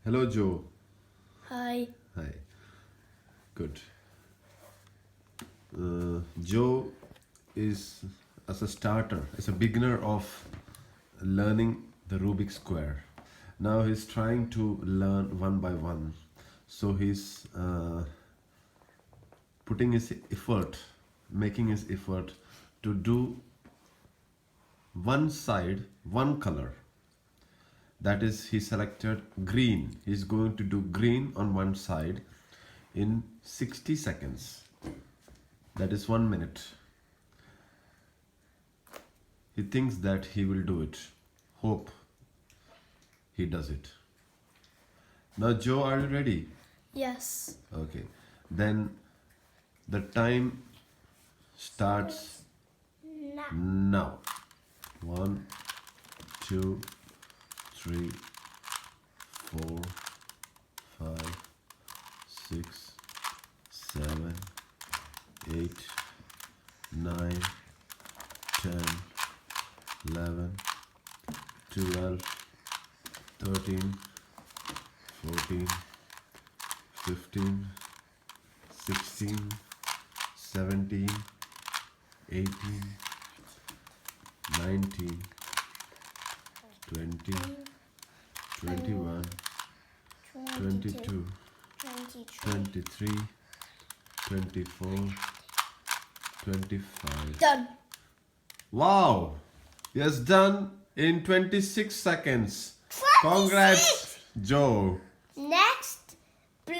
Hello, Joe. Hi. Hi. Good. Joe is, as a starter, as a beginner of learning the Rubik square. Now he's trying to learn one by one. So he's putting his effort, making his effort to do one side, one color. That is, he selected green. He's going to do green on one side in 60 seconds. That is 1 minute. He thinks that he will do it. Hope he does it. Now, Joe, are you ready? Yes. Okay. Then the time starts now. 1, 2, 3, 4, 5, 6, 7, 8, 9, 10, 11, 12, 13, 14, 15, 16, 17, 18, 19, 20, 21, 22, 23, 24, 25. Done. Wow! He has done in 26 seconds. 26! Congrats, Joe.